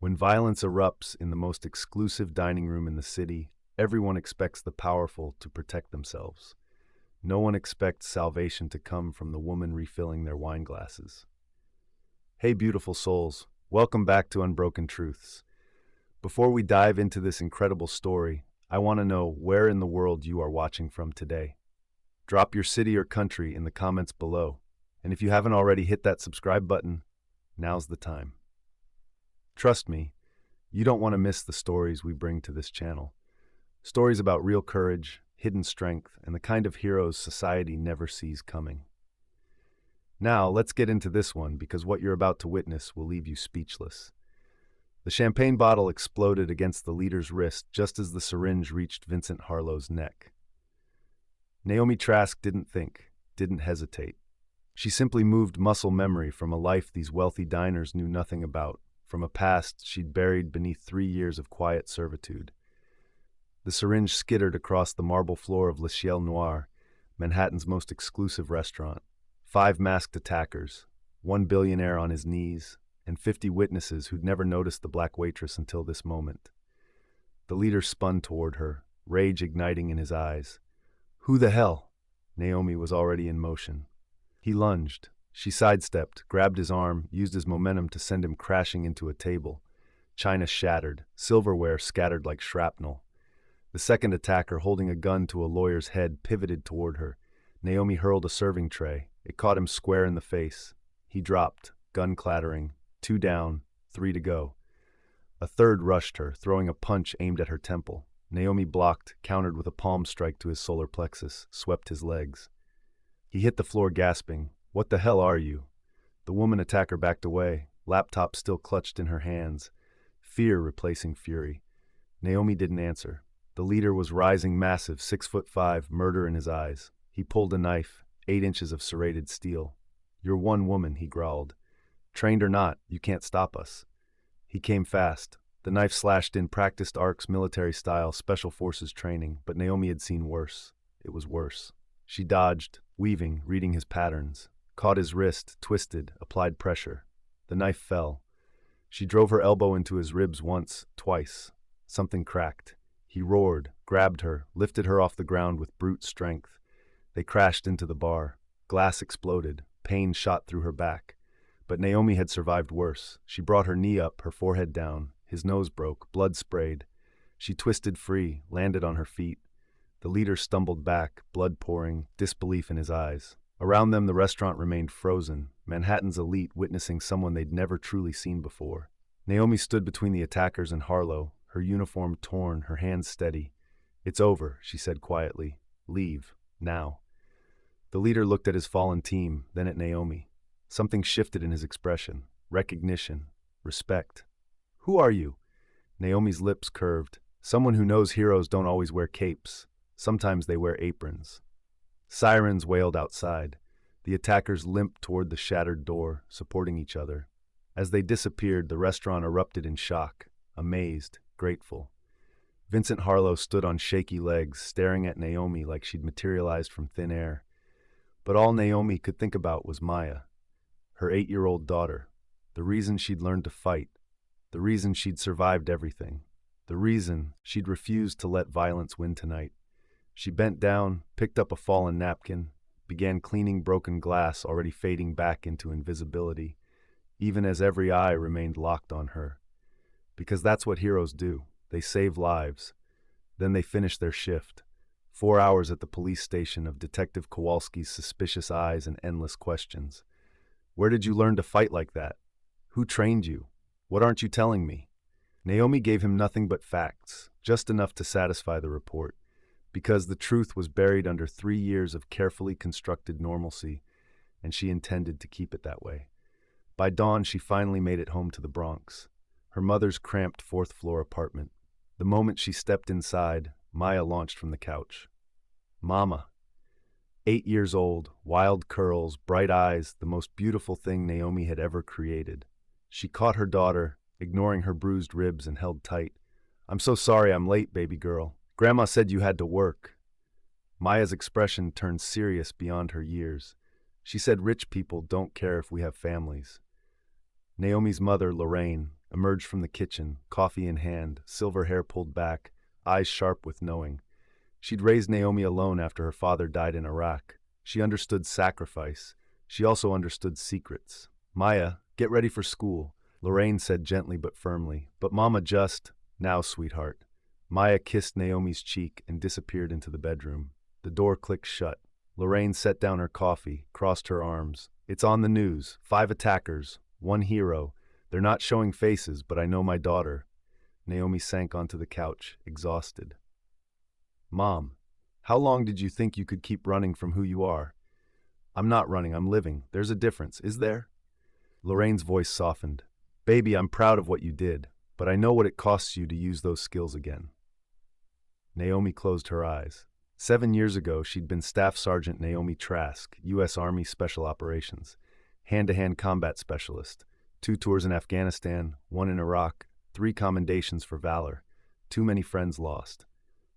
When violence erupts in the most exclusive dining room in the city, everyone expects the powerful to protect themselves. No one expects salvation to come from the woman refilling their wine glasses. Hey, beautiful souls, welcome back to Unbroken Truths. Before we dive into this incredible story, I want to know where in the world you are watching from today. Drop your city or country in the comments below. And if you haven't already hit that subscribe button, now's the time. Trust me, you don't want to miss the stories we bring to this channel. Stories about real courage, hidden strength, and the kind of heroes society never sees coming. Now, let's get into this one because what you're about to witness will leave you speechless. The champagne bottle exploded against the leader's wrist just as the syringe reached Vincent Harlow's neck. Naomi Trask didn't think, didn't hesitate. She simply moved muscle memory from a life these wealthy diners knew nothing about, from a past she'd buried beneath 3 years of quiet servitude. The syringe skittered across the marble floor of Ciel Noir, Manhattan's most exclusive restaurant. 5 masked attackers, 1 billionaire on his knees, and 50 witnesses who'd never noticed the black waitress until this moment. The leader spun toward her, rage igniting in his eyes. "Who the hell?" Naomi was already in motion. He lunged. She sidestepped, grabbed his arm, used his momentum to send him crashing into a table. China shattered, silverware scattered like shrapnel. The second attacker, holding a gun to a lawyer's head, pivoted toward her. Naomi hurled a serving tray. It caught him square in the face. He dropped, gun clattering. 2 down, 3 to go. A third rushed her, throwing a punch aimed at her temple. Naomi blocked, countered with a palm strike to his solar plexus, swept his legs. He hit the floor gasping. "What the hell are you?" The woman attacker backed away, laptop still clutched in her hands, fear replacing fury. Naomi didn't answer. The leader was rising massive, 6'5", murder in his eyes. He pulled a knife, 8 inches of serrated steel. "You're one woman," he growled. "Trained or not, you can't stop us." He came fast. The knife slashed in practiced arcs, military style, special forces training, but Naomi had seen worse. It was worse. She dodged, weaving, reading his patterns, caught his wrist, twisted, applied pressure. The knife fell. She drove her elbow into his ribs once, twice. Something cracked. He roared, grabbed her, lifted her off the ground with brute strength. They crashed into the bar. Glass exploded. Pain shot through her back. But Naomi had survived worse. She brought her knee up, her forehead down. His nose broke, blood sprayed. She twisted free, landed on her feet. The leader stumbled back, blood pouring, disbelief in his eyes. Around them, the restaurant remained frozen, Manhattan's elite witnessing someone they'd never truly seen before. Naomi stood between the attackers and Harlow, her uniform torn, her hands steady. "It's over," she said quietly. "Leave, now." The leader looked at his fallen team, then at Naomi. Something shifted in his expression. Recognition. Respect. "Who are you?" Naomi's lips curved. "Someone who knows heroes don't always wear capes. Sometimes they wear aprons." Sirens wailed outside. The attackers limped toward the shattered door, supporting each other. As they disappeared, the restaurant erupted in shock, amazed, grateful. Vincent Harlow stood on shaky legs, staring at Naomi like she'd materialized from thin air. But all Naomi could think about was Maya, her 8-year-old daughter, the reason she'd learned to fight, the reason she'd survived everything, the reason she'd refused to let violence win tonight. She bent down, picked up a fallen napkin, began cleaning broken glass already fading back into invisibility, even as every eye remained locked on her. Because that's what heroes do. They save lives. Then they finish their shift. 4 hours at the police station of Detective Kowalski's suspicious eyes and endless questions. "Where did you learn to fight like that? Who trained you? What aren't you telling me?" Naomi gave him nothing but facts, just enough to satisfy the report. Because the truth was buried under 3 years of carefully constructed normalcy, and she intended to keep it that way. By dawn, she finally made it home to the Bronx, her mother's cramped 4th-floor apartment. The moment she stepped inside, Maya launched from the couch. "Mama." 8 years old, wild curls, bright eyes, the most beautiful thing Naomi had ever created. She caught her daughter, ignoring her bruised ribs, and held tight. "I'm so sorry I'm late, baby girl. Grandma said you had to work." Maya's expression turned serious beyond her years. She said rich people don't care if we have families. Naomi's mother, Lorraine, emerged from the kitchen, coffee in hand, silver hair pulled back, eyes sharp with knowing. She'd raised Naomi alone after her father died in Iraq. She understood sacrifice. She also understood secrets. "Maya, get ready for school," Lorraine said gently but firmly. "But Mama just—" "Now, sweetheart." Maya kissed Naomi's cheek and disappeared into the bedroom. The door clicked shut. Lorraine set down her coffee, crossed her arms. "It's on the news. 5 attackers, 1 hero. They're not showing faces, but I know my daughter." Naomi sank onto the couch, exhausted. "Mom, how long did you think you could keep running from who you are?" "I'm not running, I'm living. There's a difference, is there?" Lorraine's voice softened. "Baby, I'm proud of what you did, but I know what it costs you to use those skills again." Naomi closed her eyes. 7 years ago, she'd been Staff Sergeant Naomi Trask, U.S. Army Special Operations, hand-to-hand combat specialist. 2 tours in Afghanistan, 1 in Iraq, 3 commendations for valor. Too many friends lost.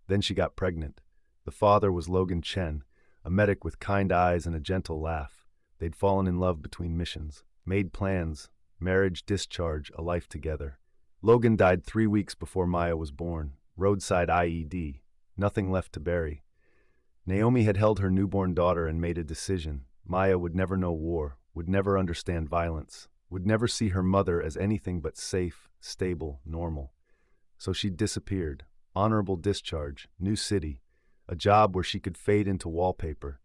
Then she got pregnant. The father was Logan Chen, a medic with kind eyes and a gentle laugh. They'd fallen in love between missions, made plans, marriage, discharge, a life together. Logan died 3 weeks before Maya was born. Roadside IED. Nothing left to bury. Naomi had held her newborn daughter and made a decision. Maya would never know war, would never understand violence, would never see her mother as anything but safe, stable, normal. So she disappeared. Honorable discharge, new city, a job where she could fade into wallpaper.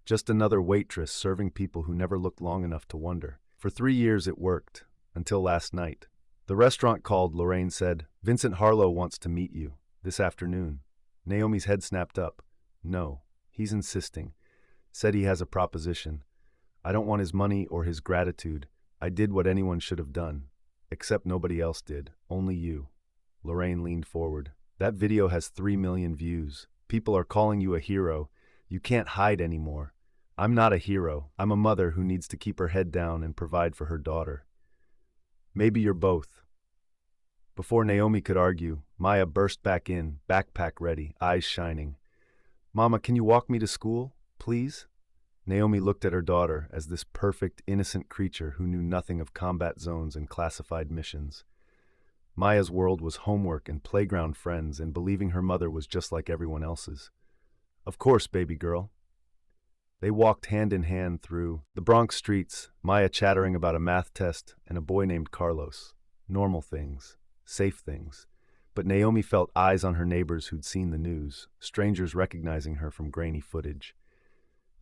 Just another waitress serving people who never looked long enough to wonder. For 3 years it worked, until last night. The restaurant called, Lorraine said, "Vincent Harlow wants to meet you, this afternoon." Naomi's head snapped up. "No, he's insisting. Said he has a proposition. I don't want his money or his gratitude. I did what anyone should have done. Except nobody else did, only you." Lorraine leaned forward. "That video has 3 million views. People are calling you a hero. You can't hide anymore." "I'm not a hero. I'm a mother who needs to keep her head down and provide for her daughter." "Maybe you're both." Before Naomi could argue, Maya burst back in, backpack ready, eyes shining. "Mama, can you walk me to school, please?" Naomi looked at her daughter as this perfect, innocent creature who knew nothing of combat zones and classified missions. Maya's world was homework and playground friends, and believing her mother was just like everyone else's. "Of course, baby girl." They walked hand in hand through the Bronx streets, Maya chattering about a math test and a boy named Carlos. Normal things, safe things. But Naomi felt eyes on her neighbors who'd seen the news, strangers recognizing her from grainy footage.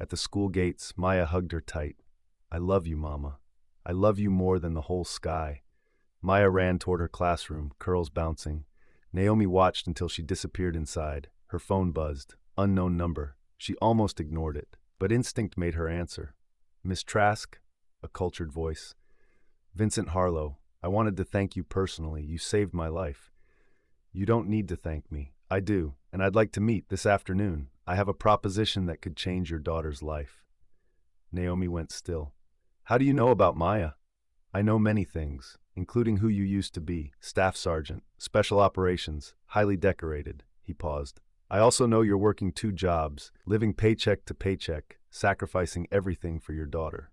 At the school gates, Maya hugged her tight. "I love you, Mama. I love you more than the whole sky." Maya ran toward her classroom, curls bouncing. Naomi watched until she disappeared inside. Her phone buzzed. Unknown number. She almost ignored it, but instinct made her answer. "Miss Trask?" A cultured voice. "Vincent Harlow. I wanted to thank you personally. You saved my life." "You don't need to thank me. I do, and I'd like to meet this afternoon. I have a proposition that could change your daughter's life." Naomi went still. "How do you know about Maya?" "I know many things, including who you used to be, Staff Sergeant, Special Operations, highly decorated." He paused. "I also know you're working 2 jobs, living paycheck to paycheck, sacrificing everything for your daughter."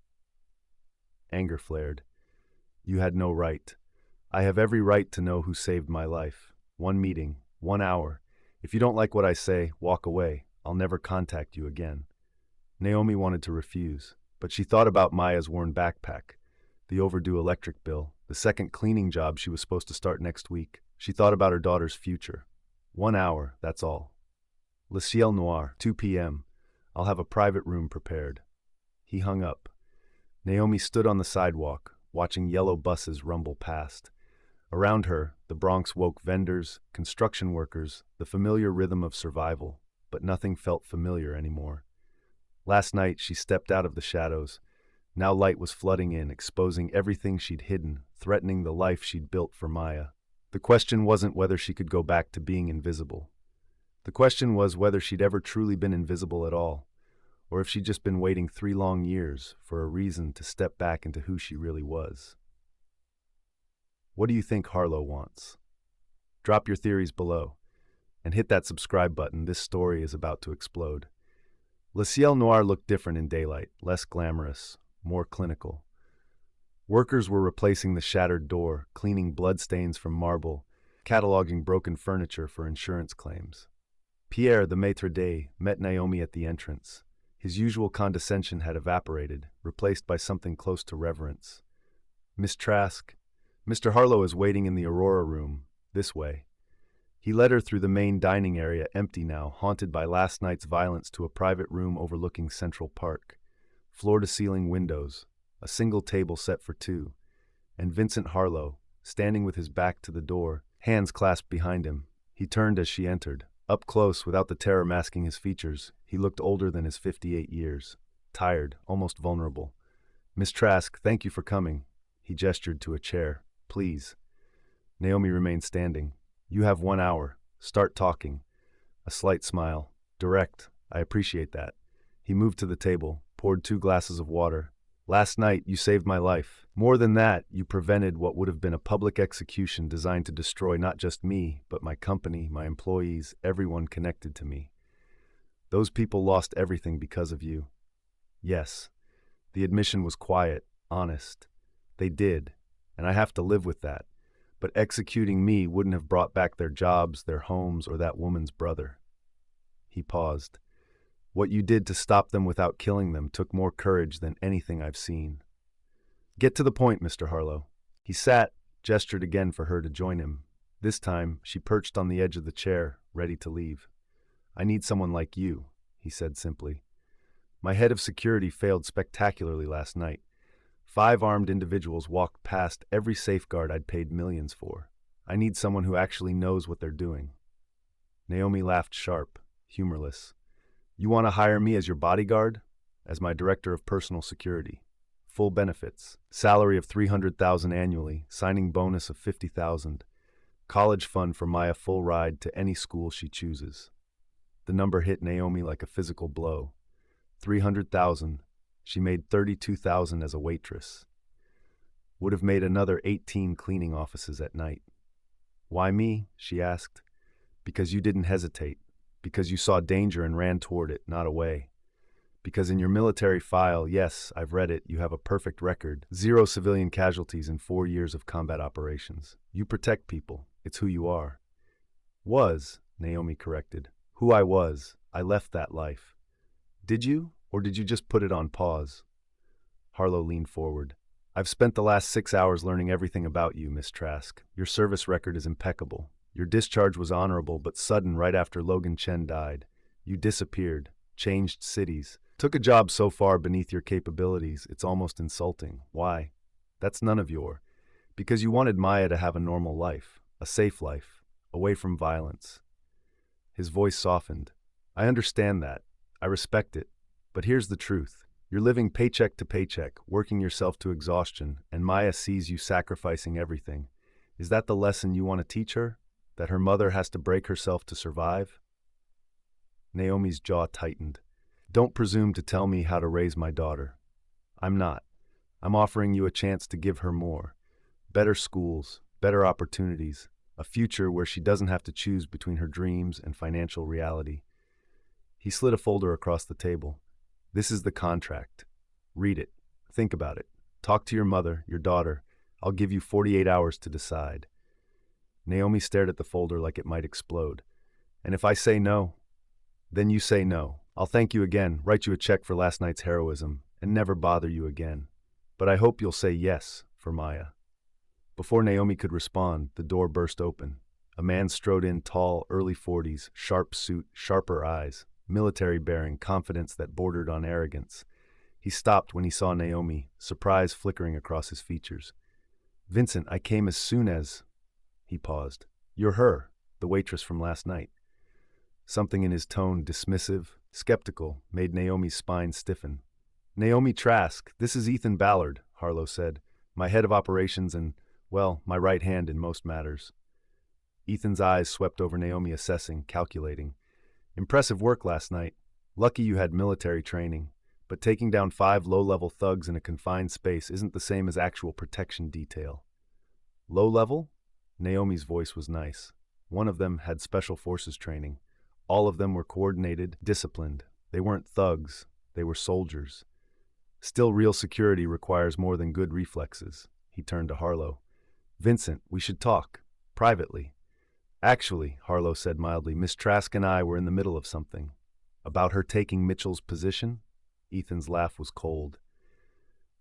Anger flared. "You had no right. I have every right to know who saved my life. 1 meeting, 1 hour. If you don't like what I say, walk away. I'll never contact you again." Naomi wanted to refuse, but she thought about Maya's worn backpack, the overdue electric bill, the second cleaning job she was supposed to start next week. She thought about her daughter's future. 1 hour, that's all. Ciel Noir, 2 p.m. I'll have a private room prepared." He hung up. Naomi stood on the sidewalk, watching yellow buses rumble past. Around her, the Bronx woke vendors, construction workers, the familiar rhythm of survival, but nothing felt familiar anymore. Last night, she stepped out of the shadows. Now light was flooding in, exposing everything she'd hidden, threatening the life she'd built for Maya. The question wasn't whether she could go back to being invisible. The question was whether she'd ever truly been invisible at all, or if she'd just been waiting 3 long years for a reason to step back into who she really was. What do you think Harlow wants? Drop your theories below, and hit that subscribe button. This story is about to explode. Ciel Noir looked different in daylight, less glamorous, more clinical. Workers were replacing the shattered door, cleaning bloodstains from marble, cataloging broken furniture for insurance claims. Pierre, the maître d', met Naomi at the entrance. His usual condescension had evaporated, replaced by something close to reverence. "Miss Trask, Mr. Harlow is waiting in the Aurora room, this way." He led her through the main dining area, empty now, haunted by last night's violence, to a private room overlooking Central Park. Floor-to-ceiling windows, a single table set for two, and Vincent Harlow, standing with his back to the door, hands clasped behind him. He turned as she entered. Up close, without the terror masking his features, he looked older than his 58 years. Tired, almost vulnerable. "Miss Trask, thank you for coming." He gestured to a chair. "Please." Naomi remained standing. "You have 1 hour. Start talking." A slight smile. "Direct. I appreciate that." He moved to the table, poured 2 glasses of water. "Last night, you saved my life. More than that, you prevented what would have been a public execution designed to destroy not just me, but my company, my employees, everyone connected to me. Those people lost everything because of you." Yes. The admission was quiet, honest. They did, and I have to live with that. But executing me wouldn't have brought back their jobs, their homes, or that woman's brother. He paused. "What you did to stop them without killing them took more courage than anything I've seen." "Get to the point, Mr. Harlow." He sat, gestured again for her to join him. This time, she perched on the edge of the chair, ready to leave. "I need someone like you," he said simply. "My head of security failed spectacularly last night. 5 armed individuals walked past every safeguard I'd paid millions for. I need someone who actually knows what they're doing." Naomi laughed sharp, humorless. "You want to hire me as your bodyguard? As my director of personal security. Full benefits. Salary of $300,000 annually, signing bonus of $50,000. College fund for Maya, full ride to any school she chooses." The number hit Naomi like a physical blow. 300,000. She made 32,000 as a waitress. Would have made another 18 cleaning offices at night. "Why me?" she asked. "Because you didn't hesitate. Because you saw danger and ran toward it, not away. Because in your military file, yes, I've read it, you have a perfect record. 0 civilian casualties in 4 years of combat operations. You protect people. It's who you are." "Was," Naomi corrected. "Who I was. I left that life." "Did you? Or did you just put it on pause?" Harlow leaned forward. "I've spent the last 6 hours learning everything about you, Miss Trask. Your service record is impeccable. Your discharge was honorable but sudden right after Logan Chen died. You disappeared, changed cities, took a job so far beneath your capabilities, it's almost insulting. Why? That's none of your. Because you wanted Maya to have a normal life, a safe life, away from violence." His voice softened. "I understand that. I respect it. But here's the truth. You're living paycheck to paycheck, working yourself to exhaustion, and Maya sees you sacrificing everything. Is that the lesson you want to teach her? That her mother has to break herself to survive?" Naomi's jaw tightened. "Don't presume to tell me how to raise my daughter. I'm not. I'm offering you a chance to give her more. Better schools, better opportunities, a future where she doesn't have to choose between her dreams and financial reality." He slid a folder across the table. "This is the contract. Read it. Think about it. Talk to your mother, your daughter. I'll give you 48 hours to decide." Naomi stared at the folder like it might explode. "And if I say no?" "Then you say no. I'll thank you again, write you a check for last night's heroism, and never bother you again. But I hope you'll say yes for Maya." Before Naomi could respond, the door burst open. A man strode in, tall, early 40s, sharp suit, sharper eyes, military bearing, confidence that bordered on arrogance. He stopped when he saw Naomi, surprise flickering across his features. "Vincent, I came as soon as—" He paused. "You're her, the waitress from last night." Something in his tone, dismissive, skeptical, made Naomi's spine stiffen. "Naomi Trask, this is Ethan Ballard," Harlow said. "My head of operations and, well, my right hand in most matters." Ethan's eyes swept over Naomi, assessing, calculating. "Impressive work last night. Lucky you had military training. But taking down 5 low-level thugs in a confined space isn't the same as actual protection detail." "Low-level?" Naomi's voice was nice. "One of them had special forces training. All of them were coordinated, disciplined. They weren't thugs. They were soldiers." Still, real security requires more than good reflexes. He turned to Harlow. Vincent, we should talk. Privately. Actually, Harlow said mildly, Miss Trask and I were in the middle of something. About her taking Mitchell's position? Ethan's laugh was cold.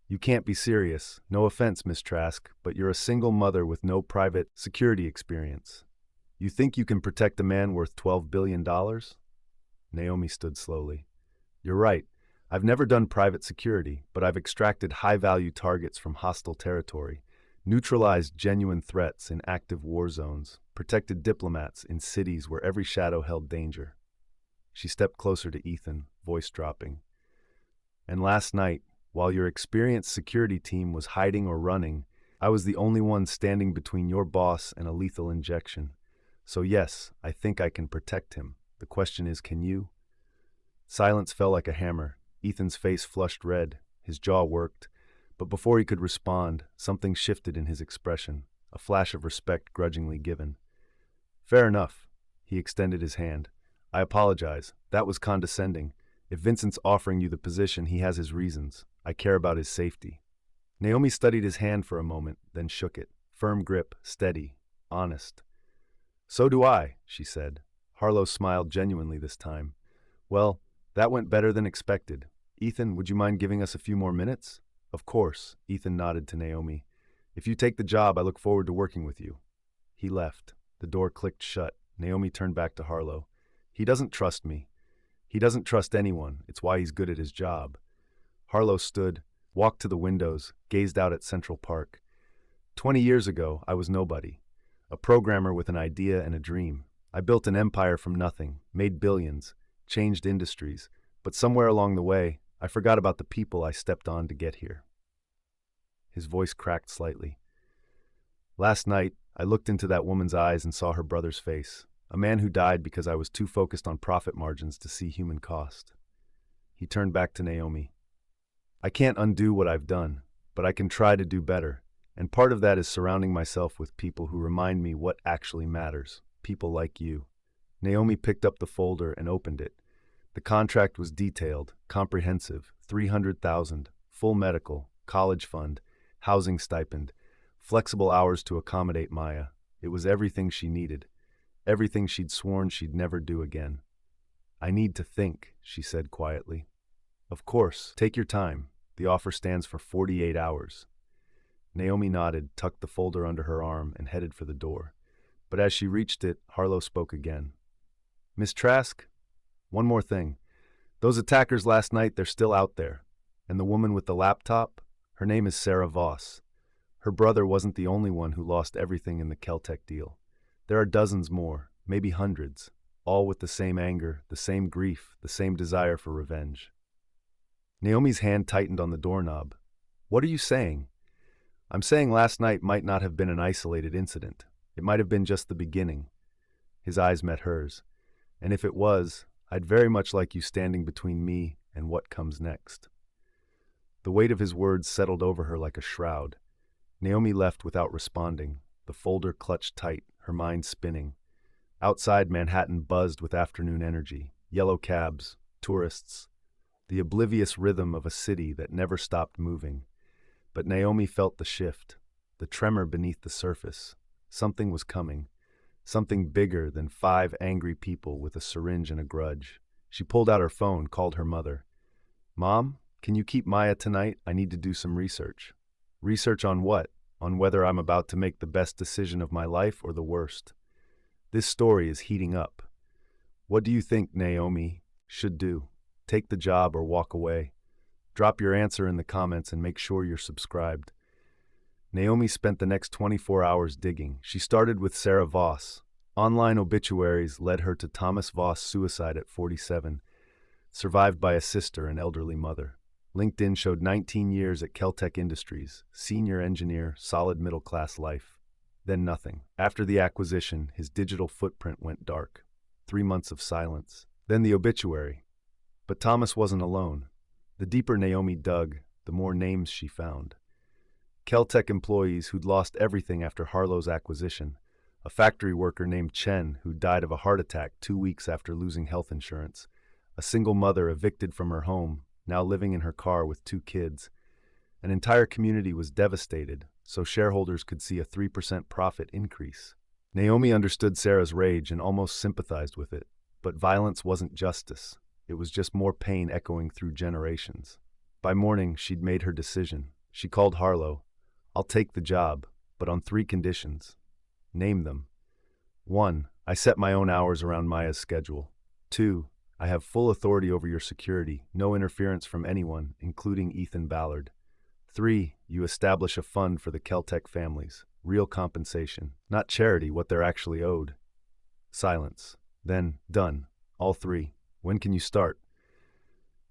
You can't be serious. No offense, Miss Trask, but you're a single mother with no private security experience. You think you can protect a man worth $12 billion? Naomi stood slowly. You're right. I've never done private security, but I've extracted high-value targets from hostile territory, neutralized genuine threats in active war zones, protected diplomats in cities where every shadow held danger. She stepped closer to Ethan, voice dropping. And last night, while your experienced security team was hiding or running, I was the only one standing between your boss and a lethal injection. So yes, I think I can protect him. The question is, can you? Silence fell like a hammer. Ethan's face flushed red. His jaw worked. But before he could respond, something shifted in his expression, a flash of respect grudgingly given. Fair enough. He extended his hand. I apologize. That was condescending. If Vincent's offering you the position, he has his reasons. I care about his safety. Naomi studied his hand for a moment, then shook it. Firm grip, steady, honest. So do I, she said. Harlow smiled genuinely this time. Well, that went better than expected. Ethan, would you mind giving us a few more minutes? Of course, Ethan nodded to Naomi. If you take the job, I look forward to working with you. He left. The door clicked shut. Naomi turned back to Harlow. He doesn't trust me. He doesn't trust anyone. It's why he's good at his job. Harlow stood, walked to the windows, gazed out at Central Park. 20 years ago, I was nobody. A programmer with an idea and a dream. I built an empire from nothing, made billions, changed industries, but somewhere along the way, I forgot about the people I stepped on to get here. His voice cracked slightly. Last night, I looked into that woman's eyes and saw her brother's face, a man who died because I was too focused on profit margins to see human cost. He turned back to Naomi. I can't undo what I've done, but I can try to do better, and part of that is surrounding myself with people who remind me what actually matters, people like you. Naomi picked up the folder and opened it. The contract was detailed, comprehensive, $300,000, full medical, college fund, housing stipend, flexible hours to accommodate Maya. It was everything she needed, everything she'd sworn she'd never do again. I need to think, she said quietly. Of course, take your time. The offer stands for 48 hours. Naomi nodded, tucked the folder under her arm, and headed for the door. But as she reached it, Harlow spoke again. Miss Trask, one more thing. Those attackers last night, they're still out there. And the woman with the laptop, her name is Sarah Voss. Her brother wasn't the only one who lost everything in the Keltec deal. There are dozens more, maybe hundreds, all with the same anger, the same grief, the same desire for revenge. Naomi's hand tightened on the doorknob. What are you saying? I'm saying last night might not have been an isolated incident. It might have been just the beginning. His eyes met hers. And if it was, I'd very much like you standing between me and what comes next. The weight of his words settled over her like a shroud. Naomi left without responding, the folder clutched tight, her mind spinning. Outside, Manhattan buzzed with afternoon energy, yellow cabs, tourists, the oblivious rhythm of a city that never stopped moving. But Naomi felt the shift, the tremor beneath the surface. Something was coming, something bigger than 5 angry people with a syringe and a grudge. She pulled out her phone, called her mother. Mom, can you keep Maya tonight? I need to do some research. Research on what? On whether I'm about to make the best decision of my life or the worst. This story is heating up. What do you think Naomi should do? Take the job or walk away? Drop your answer in the comments and make sure you're subscribed. Naomi spent the next 24 hours digging. She started with Sarah Voss. Online obituaries led her to Thomas Voss' suicide at 47, survived by a sister and elderly mother. LinkedIn showed 19 years at Keltec Industries, senior engineer, solid middle-class life. Then nothing. After the acquisition, his digital footprint went dark. 3 months of silence. Then the obituary. But Thomas wasn't alone. The deeper Naomi dug, the more names she found. Keltec employees who'd lost everything after Harlow's acquisition, a factory worker named Chen who died of a heart attack 2 weeks after losing health insurance, a single mother evicted from her home, now living in her car with 2 kids. An entire community was devastated, so shareholders could see a 3% profit increase. Naomi understood Sarah's rage and almost sympathized with it, but violence wasn't justice. It was just more pain echoing through generations. By morning, she'd made her decision. She called Harlow. "I'll take the job, but on 3 conditions." Name them. 1. I set my own hours around Maya's schedule. 2. I have full authority over your security, no interference from anyone, including Ethan Ballard. 3. You establish a fund for the Keltec families. Real compensation, not charity, what they're actually owed. Silence. Then, done. All 3. When can you start?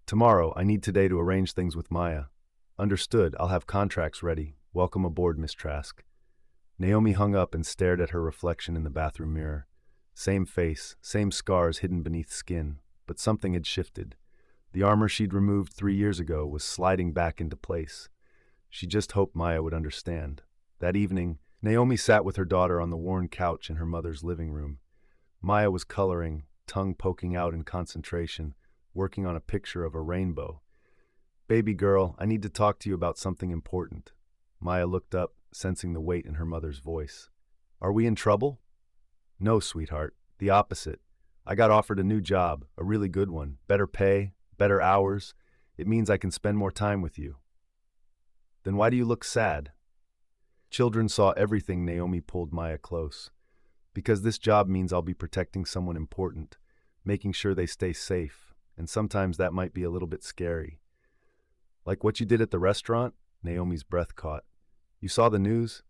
Tomorrow. I need today to arrange things with Maya. Understood. I'll have contracts ready. Welcome aboard, Miss Trask. Naomi hung up and stared at her reflection in the bathroom mirror. Same face, same scars hidden beneath skin, but something had shifted. The armor she'd removed 3 years ago was sliding back into place. She just hoped Maya would understand. That evening, Naomi sat with her daughter on the worn couch in her mother's living room. Maya was coloring, tongue poking out in concentration, working on a picture of a rainbow. "Baby girl, I need to talk to you about something important." Maya looked up, sensing the weight in her mother's voice. "Are we in trouble?" "No, sweetheart. The opposite. I got offered a new job, a really good one. Better pay, better hours. It means I can spend more time with you." "Then why do you look sad?" Children saw everything. Naomi pulled Maya close. "Because this job means I'll be protecting someone important, making sure they stay safe, and sometimes that might be a little bit scary." "Like what you did at the restaurant?" Naomi's breath caught. "You saw the news?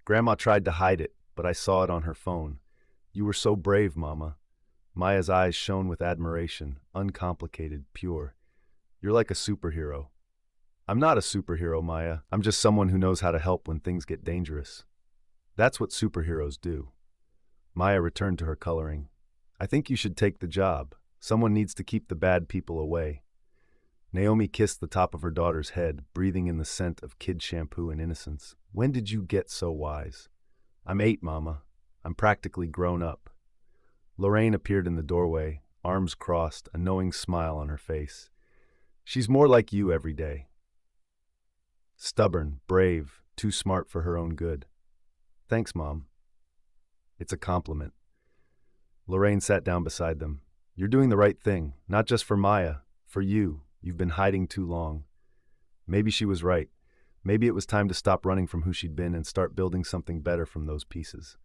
Grandma tried to hide it, but I saw it on her phone. You were so brave, Mama." Maya's eyes shone with admiration, uncomplicated, pure. "You're like a superhero." "I'm not a superhero, Maya. I'm just someone who knows how to help when things get dangerous." "That's what superheroes do." Maya returned to her coloring. "I think you should take the job. Someone needs to keep the bad people away." Naomi kissed the top of her daughter's head, breathing in the scent of kid shampoo and innocence. "When did you get so wise?" "I'm 8, Mama. I'm practically grown up." Lorraine appeared in the doorway, arms crossed, a knowing smile on her face. "She's more like you every day. Stubborn, brave, too smart for her own good." "Thanks, Mom." "It's a compliment." Lorraine sat down beside them. "You're doing the right thing, not just for Maya, for you. You've been hiding too long." Maybe she was right. Maybe it was time to stop running from who she'd been and start building something better from those pieces.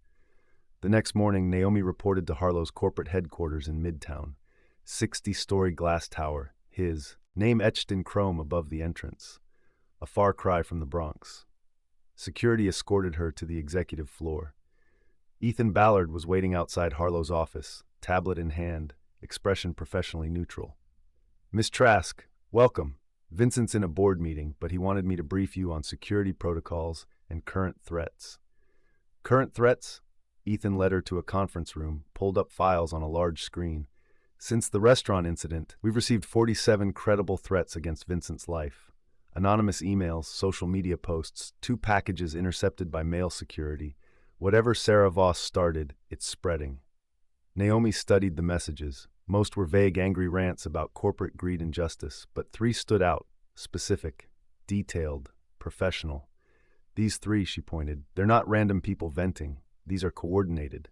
The next morning, Naomi reported to Harlow's corporate headquarters in Midtown. 60-story glass tower, his name etched in chrome above the entrance. A far cry from the Bronx. Security escorted her to the executive floor. Ethan Ballard was waiting outside Harlow's office, tablet in hand, expression professionally neutral. "Miss Trask, welcome. Vincent's in a board meeting, but he wanted me to brief you on security protocols and current threats." "Current threats?" Ethan led her to a conference room, pulled up files on a large screen. "Since the restaurant incident, we've received 47 credible threats against Vincent's life. Anonymous emails, social media posts, 2 packages intercepted by mail security. Whatever Sarah Voss started, it's spreading." Naomi studied the messages. Most were vague, angry rants about corporate greed and justice, but 3 stood out: specific, detailed, professional. "These 3, she pointed, they're not random people venting. These are coordinated."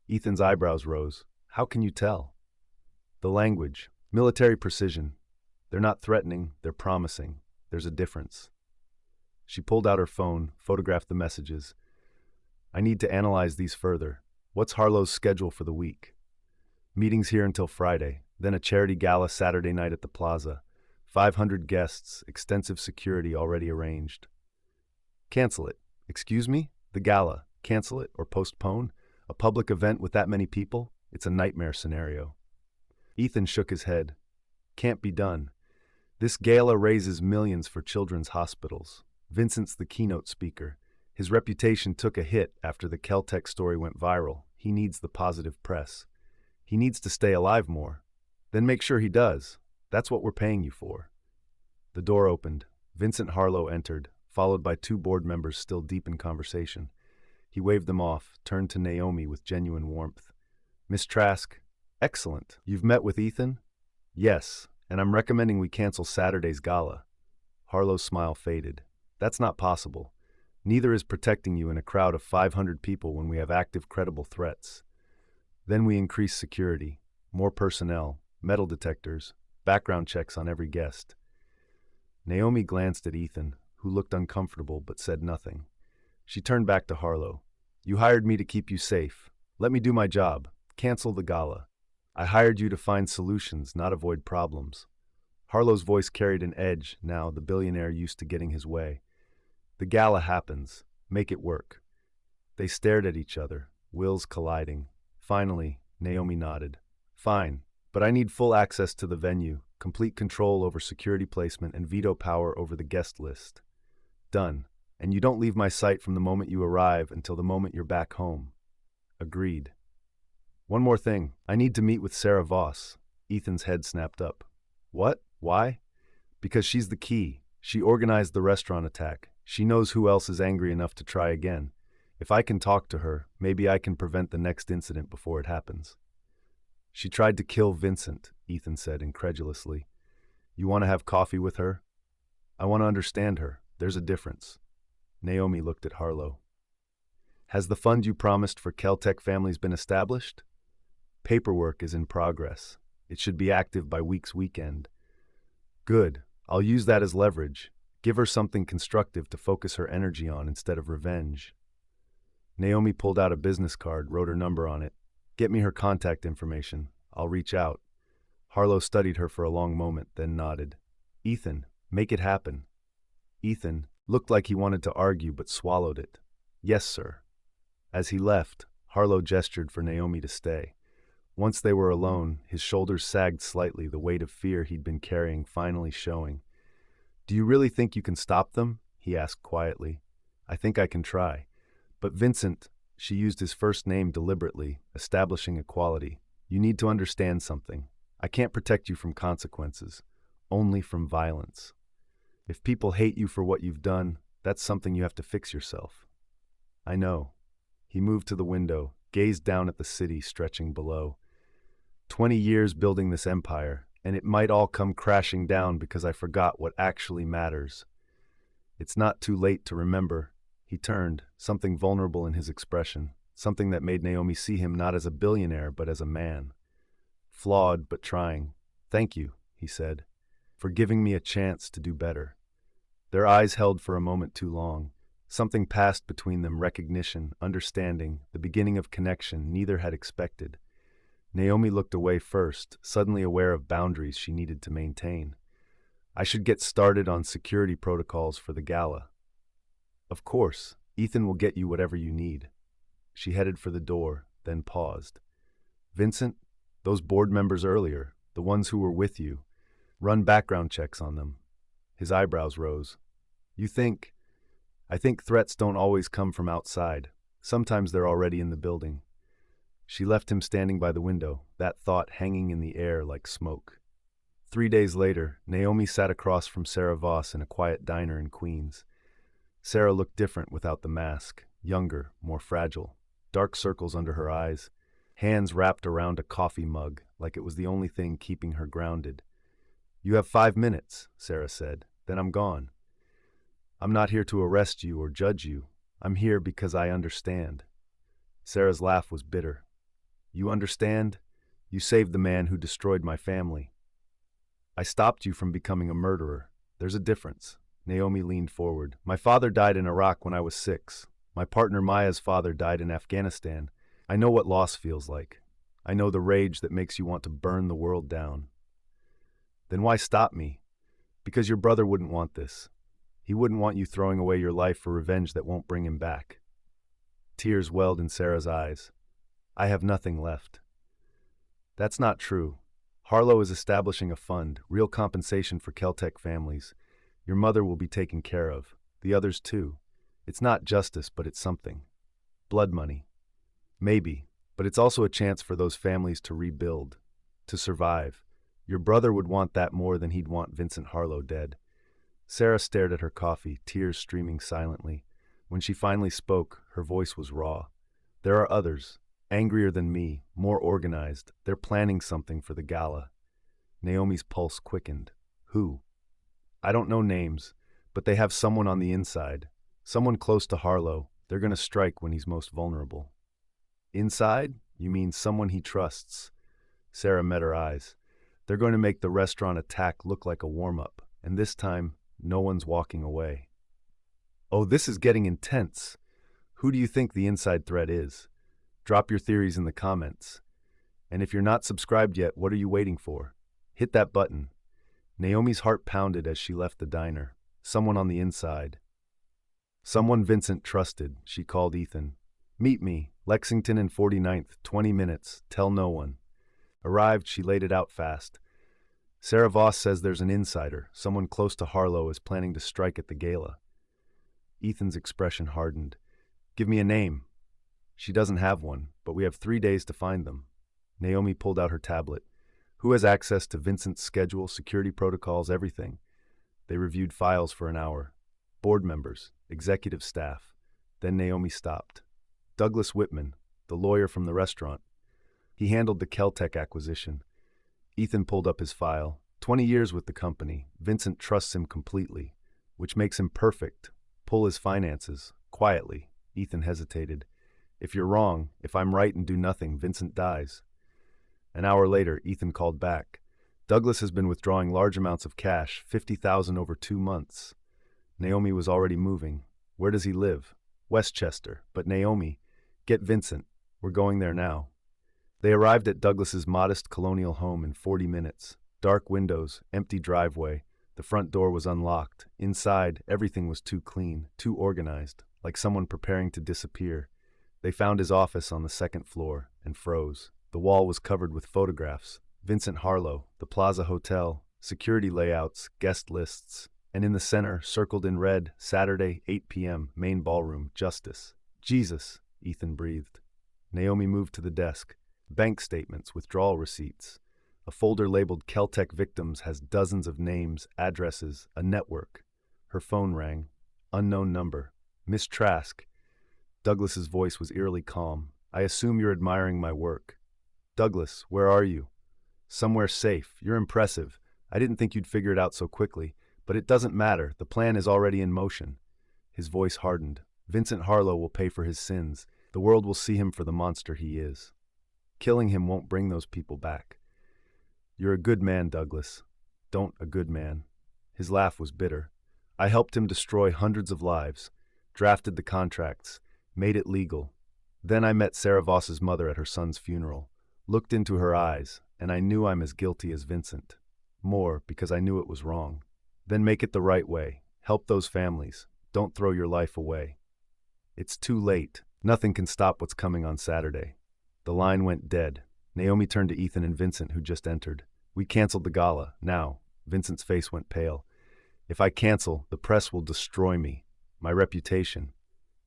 Ethan's eyebrows rose. "How can you tell?" "The language, military precision. They're not threatening, they're promising. There's a difference." She pulled out her phone, photographed the messages. "I need to analyze these further. What's Harlow's schedule for the week?" "Meetings here until Friday, then a charity gala Saturday night at the plaza. 500 guests, extensive security already arranged." "Cancel it." "Excuse me? The gala. Cancel it or postpone? A public event with that many people? It's a nightmare scenario." Ethan shook his head. "Can't be done. This gala raises millions for children's hospitals. Vincent's the keynote speaker. His reputation took a hit after the Keltec story went viral. He needs the positive press. He needs to stay alive more. Then make sure he does. That's what we're paying you for." The door opened. Vincent Harlow entered, followed by 2 board members still deep in conversation. He waved them off, turned to Naomi with genuine warmth. "Miss Trask, excellent. You've met with Ethan?" "Yes, And I'm recommending we cancel Saturday's gala. Harlow's smile faded. That's not possible. Neither is protecting you in a crowd of 500 people when we have active, credible threats. Then we increase security, more personnel, metal detectors, background checks on every guest. Naomi glanced at Ethan, who looked uncomfortable but said nothing. She turned back to Harlow. You hired me to keep you safe. Let me do my job. Cancel the gala. I hired you to find solutions, not avoid problems. Harlow's voice carried an edge, now the billionaire used to getting his way. The gala happens. Make it work. They stared at each other, wills colliding. Finally, Naomi nodded. Fine, but I need full access to the venue, complete control over security placement, and veto power over the guest list. Done. And you don't leave my sight from the moment you arrive until the moment you're back home. Agreed. One more thing. I need to meet with Sarah Voss. Ethan's head snapped up. What? Why? Because she's the key. She organized the restaurant attack. She knows who else is angry enough to try again. If I can talk to her, maybe I can prevent the next incident before it happens. She tried to kill Vincent, Ethan said incredulously. You want to have coffee with her? I want to understand her. There's a difference. Naomi looked at Harlow. Has the fund you promised for Keltec families been established? Paperwork is in progress. It should be active by week's weekend. Good. I'll use that as leverage. Give her something constructive to focus her energy on instead of revenge. Naomi pulled out a business card, wrote her number on it. Get me her contact information. I'll reach out. Harlow studied her for a long moment, then nodded. Ethan, make it happen. Ethan looked like he wanted to argue but swallowed it. Yes, sir. As he left, Harlow gestured for Naomi to stay. Once they were alone, his shoulders sagged slightly, the weight of fear he'd been carrying finally showing. Do you really think you can stop them? He asked quietly. I think I can try. But Vincent, she used his first name deliberately, establishing equality. You need to understand something. I can't protect you from consequences, only from violence. If people hate you for what you've done, that's something you have to fix yourself. I know. He moved to the window, gazed down at the city stretching below. 20 years building this empire, and it might all come crashing down because I forgot what actually matters. It's not too late to remember. He turned, something vulnerable in his expression, something that made Naomi see him not as a billionaire but as a man. Flawed but trying. Thank you, he said, for giving me a chance to do better. Their eyes held for a moment too long. Something passed between them, recognition, understanding, the beginning of connection neither had expected. Naomi looked away first, suddenly aware of boundaries she needed to maintain. I should get started on security protocols for the gala. Of course, Ethan will get you whatever you need. She headed for the door, then paused. Vincent, those board members earlier, the ones who were with you, run background checks on them. His eyebrows rose. I think threats don't always come from outside. Sometimes they're already in the building. She left him standing by the window, that thought hanging in the air like smoke. 3 days later, Naomi sat across from Sarah Voss in a quiet diner in Queens. Sarah looked different without the mask, younger, more fragile, dark circles under her eyes, hands wrapped around a coffee mug like it was the only thing keeping her grounded. You have 5 minutes, Sarah said, then I'm gone. I'm not here to arrest you or judge you. I'm here because I understand. Sarah's laugh was bitter. You understand? You saved the man who destroyed my family. I stopped you from becoming a murderer. There's a difference. Naomi leaned forward. My father died in Iraq when I was 6. My partner Maya's father died in Afghanistan. I know what loss feels like. I know the rage that makes you want to burn the world down. Then why stop me? Because your brother wouldn't want this. He wouldn't want you throwing away your life for revenge that won't bring him back. Tears welled in Sarah's eyes. I have nothing left. That's not true. Harlow is establishing a fund, real compensation for Keltec families. Your mother will be taken care of. The others too. It's not justice, but it's something. Blood money. Maybe, but it's also a chance for those families to rebuild, to survive. Your brother would want that more than he'd want Vincent Harlow dead. Sarah stared at her coffee, tears streaming silently. When she finally spoke, her voice was raw. There are others, angrier than me, more organized. They're planning something for the gala. Naomi's pulse quickened. Who? I don't know names, but they have someone on the inside. Someone close to Harlow. They're going to strike when he's most vulnerable. Inside? You mean someone he trusts? Sarah met her eyes. They're going to make the restaurant attack look like a warm-up, and this time, no one's walking away. Oh, this is getting intense. Who do you think the inside threat is? Drop your theories in the comments. And if you're not subscribed yet, what are you waiting for? Hit that button. Naomi's heart pounded as she left the diner. Someone on the inside. Someone Vincent trusted, she called Ethan. Meet me, Lexington and 49th, 20 minutes, tell no one. Arrived, she laid it out fast. Sarah Voss says there's an insider, someone close to Harlow is planning to strike at the gala. Ethan's expression hardened. Give me a name. She doesn't have one, but we have 3 days to find them. Naomi pulled out her tablet. Who has access to Vincent's schedule, security protocols, everything? They reviewed files for an hour. Board members, executive staff. Then Naomi stopped. Douglas Whitman, the lawyer from the restaurant. He handled the Keltec acquisition. Ethan pulled up his file. 20 years with the company. Vincent trusts him completely, which makes him perfect. Pull his finances. Quietly. Ethan hesitated. If you're wrong, if I'm right and do nothing, Vincent dies. An hour later, Ethan called back. Douglas has been withdrawing large amounts of cash, $50,000 over 2 months. Naomi was already moving. Where does he live? Westchester. But Naomi, get Vincent. We're going there now. They arrived at Douglas's modest colonial home in 40 minutes. Dark windows, empty driveway. The front door was unlocked. Inside, everything was too clean, too organized, like someone preparing to disappear. They found his office on the 2nd floor and froze. The wall was covered with photographs. Vincent Harlow, the Plaza Hotel, security layouts, guest lists, and in the center, circled in red, Saturday, 8 p.m., main ballroom, Justice. Jesus, Ethan breathed. Naomi moved to the desk. Bank statements, withdrawal receipts. A folder labeled Keltec Victims has dozens of names, addresses, a network. Her phone rang. Unknown number. Miss Trask. Douglas's voice was eerily calm. I assume you're admiring my work. Douglas, where are you? Somewhere safe. You're impressive. I didn't think you'd figure it out so quickly, but it doesn't matter. The plan is already in motion. His voice hardened. Vincent Harlow will pay for his sins. The world will see him for the monster he is. Killing him won't bring those people back. You're a good man, Douglas. Don't a good man. His laugh was bitter. I helped him destroy hundreds of lives, drafted the contracts, made it legal. Then I met Sarah Voss's mother at her son's funeral, looked into her eyes, and I knew I'm as guilty as Vincent. More, because I knew it was wrong. Then make it the right way. Help those families. Don't throw your life away. It's too late. Nothing can stop what's coming on Saturday. The line went dead. Naomi turned to Ethan and Vincent, who just entered. We canceled the gala. Now. Vincent's face went pale. If I cancel, the press will destroy me. My reputation.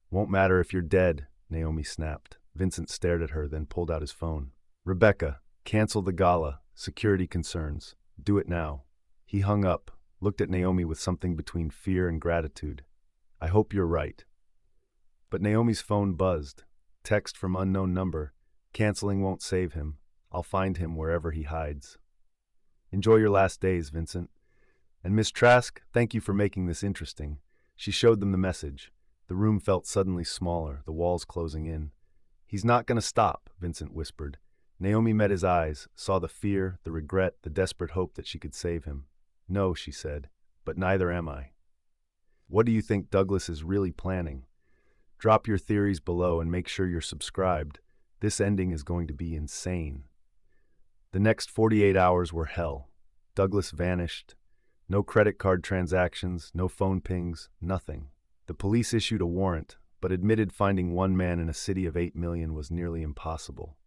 Won't matter if you're dead, Naomi snapped. Vincent stared at her, then pulled out his phone. Rebecca, cancel the gala. Security concerns. Do it now. He hung up, looked at Naomi with something between fear and gratitude. I hope you're right. But Naomi's phone buzzed. Text from unknown number. Canceling won't save him. I'll find him wherever he hides. Enjoy your last days, Vincent. And Miss Trask, thank you for making this interesting. She showed them the message. The room felt suddenly smaller, the walls closing in. He's not going to stop, Vincent whispered. Naomi met his eyes, saw the fear, the regret, the desperate hope that she could save him. No, she said, but neither am I. What do you think Douglas is really planning? Drop your theories below and make sure you're subscribed. This ending is going to be insane. The next 48 hours were hell. Douglas vanished. No credit card transactions, no phone pings, nothing. The police issued a warrant, but admitted finding one man in a city of 8 million was nearly impossible.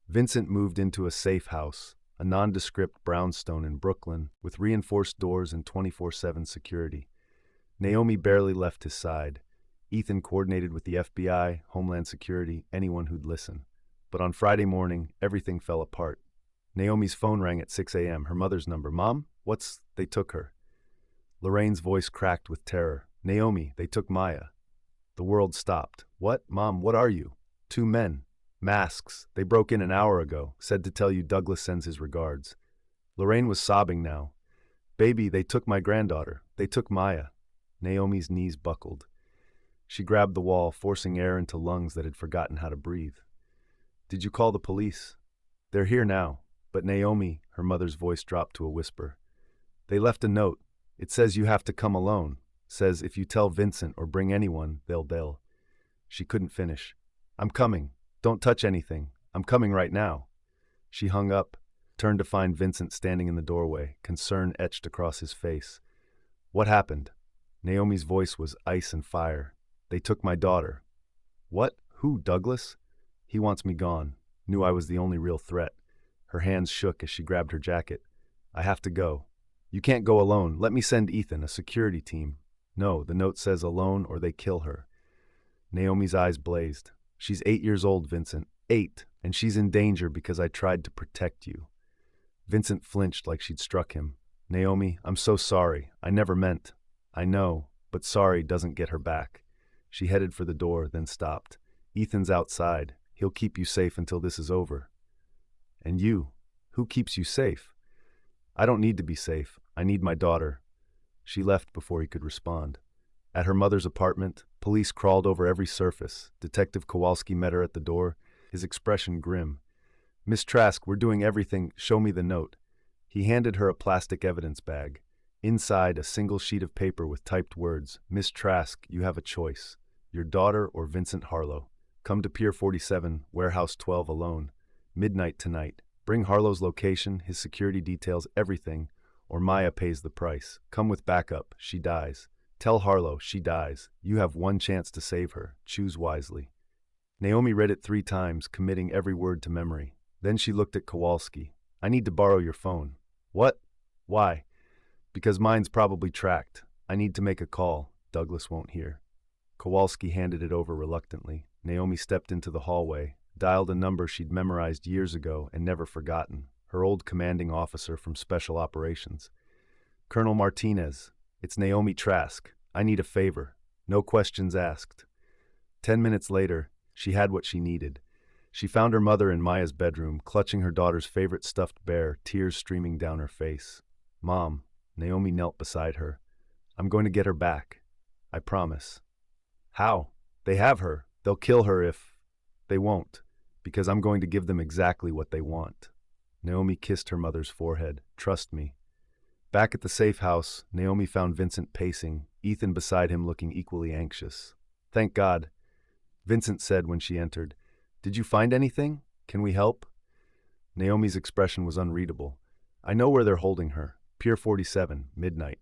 Vincent moved into a safe house, a nondescript brownstone in Brooklyn, with reinforced doors and 24/7 security. Naomi barely left his side. Ethan coordinated with the FBI, Homeland Security, anyone who'd listen. But on Friday morning, everything fell apart. Naomi's phone rang at 6 a.m., her mother's number. Mom? They took her. Lorraine's voice cracked with terror. Naomi, they took Maya. The world stopped. What? Mom, what are you? 2 men. Masks. They broke in an hour ago. Said to tell you Douglas sends his regards. Lorraine was sobbing now. Baby, they took my granddaughter. They took Maya. Naomi's knees buckled. She grabbed the wall, forcing air into lungs that had forgotten how to breathe. Did you call the police? They're here now. But Naomi, her mother's voice dropped to a whisper. They left a note. It says you have to come alone. Says if you tell Vincent or bring anyone, they'll. She couldn't finish. I'm coming. Don't touch anything. I'm coming right now. She hung up, turned to find Vincent standing in the doorway, concern etched across his face. What happened? Naomi's voice was ice and fire. They took my daughter. What? Who, Douglas? He wants me gone. Knew I was the only real threat. Her hands shook as she grabbed her jacket. I have to go. You can't go alone. Let me send Ethan, a security team. No, the note says alone or they kill her. Naomi's eyes blazed. She's 8 years old, Vincent. 8, and she's in danger because I tried to protect you. Vincent flinched like she'd struck him. Naomi, I'm so sorry. I never meant. I know, but sorry doesn't get her back. She headed for the door, then stopped. Ethan's outside. He'll keep you safe until this is over. And you? Who keeps you safe? I don't need to be safe. I need my daughter. She left before he could respond. At her mother's apartment, police crawled over every surface. Detective Kowalski met her at the door, his expression grim. Miss Trask, we're doing everything. Show me the note. He handed her a plastic evidence bag. Inside, a single sheet of paper with typed words. Miss Trask, you have a choice. Your daughter or Vincent Harlow. Come to Pier 47, Warehouse 12 alone. Midnight tonight. Bring Harlow's location, his security details, everything, or Maya pays the price. Come with backup. She dies. Tell Harlow she dies. You have one chance to save her. Choose wisely. Naomi read it 3 times, committing every word to memory. Then she looked at Kowalski. I need to borrow your phone. What? Why? Because mine's probably tracked. I need to make a call. Douglas won't hear. Kowalski handed it over reluctantly. Naomi stepped into the hallway, dialed a number she'd memorized years ago and never forgotten, her old commanding officer from Special Operations. Colonel Martinez, it's Naomi Trask. I need a favor. No questions asked. 10 minutes later, she had what she needed. She found her mother in Maya's bedroom, clutching her daughter's favorite stuffed bear, tears streaming down her face. Mom, Naomi knelt beside her. I'm going to get her back. I promise. How? They have her. They'll kill her if... They won't, because I'm going to give them exactly what they want. Naomi kissed her mother's forehead. Trust me. Back at the safe house, Naomi found Vincent pacing, Ethan beside him looking equally anxious. Thank God, Vincent said when she entered. Did you find anything? Can we help? Naomi's expression was unreadable. I know where they're holding her. Pier 47, midnight.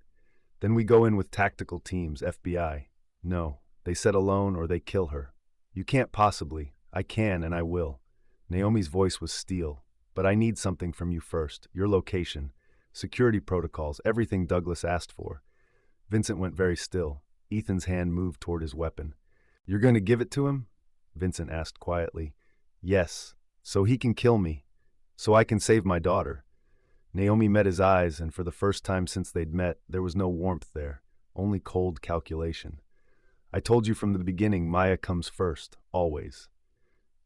Then we go in with tactical teams, FBI. No, they said alone or they kill her. You can't possibly. I can and I will. Naomi's voice was steel. But I need something from you first. Your location, security protocols, everything Douglas asked for. Vincent went very still. Ethan's hand moved toward his weapon. You're going to give it to him? Vincent asked quietly. Yes, so he can kill me. So I can save my daughter. Naomi met his eyes, and for the first time since they'd met, there was no warmth there, only cold calculation. I told you from the beginning, Maya comes first, always.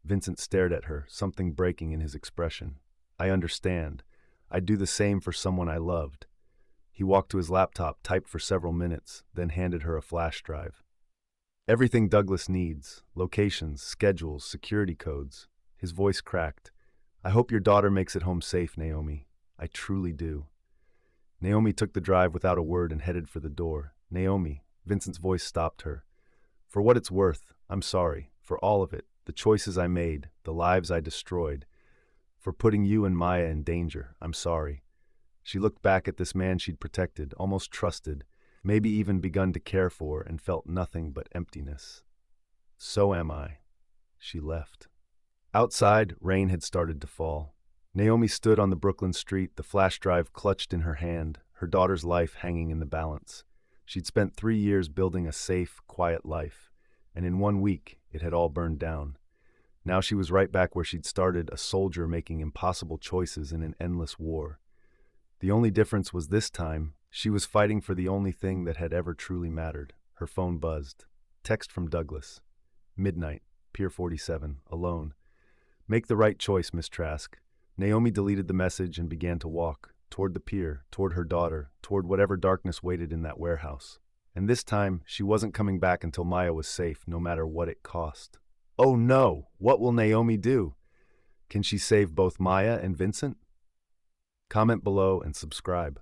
Vincent stared at her, something breaking in his expression. I understand. I'd do the same for someone I loved. He walked to his laptop, typed for several minutes, then handed her a flash drive. Everything Douglas needs, locations, schedules, security codes. His voice cracked. I hope your daughter makes it home safe, Naomi. I truly do. Naomi took the drive without a word and headed for the door. Naomi, Vincent's voice stopped her. For what it's worth, I'm sorry. For all of it. The choices I made, the lives I destroyed. For putting you and Maya in danger, I'm sorry. She looked back at this man she'd protected, almost trusted, maybe even begun to care for, and felt nothing but emptiness. So am I. She left. Outside, rain had started to fall. Naomi stood on the Brooklyn street, the flash drive clutched in her hand, her daughter's life hanging in the balance. She'd spent 3 years building a safe, quiet life, and in 1 week, it had all burned down. Now she was right back where she'd started, a soldier making impossible choices in an endless war. The only difference was this time, she was fighting for the only thing that had ever truly mattered. Her phone buzzed. Text from Douglas. Midnight, Pier 47, alone. Make the right choice, Miss Trask. Naomi deleted the message and began to walk toward the pier, toward her daughter, toward whatever darkness waited in that warehouse. And this time, she wasn't coming back until Maya was safe, no matter what it cost. Oh no! What will Naomi do? Can she save both Maya and Vincent? Comment below and subscribe.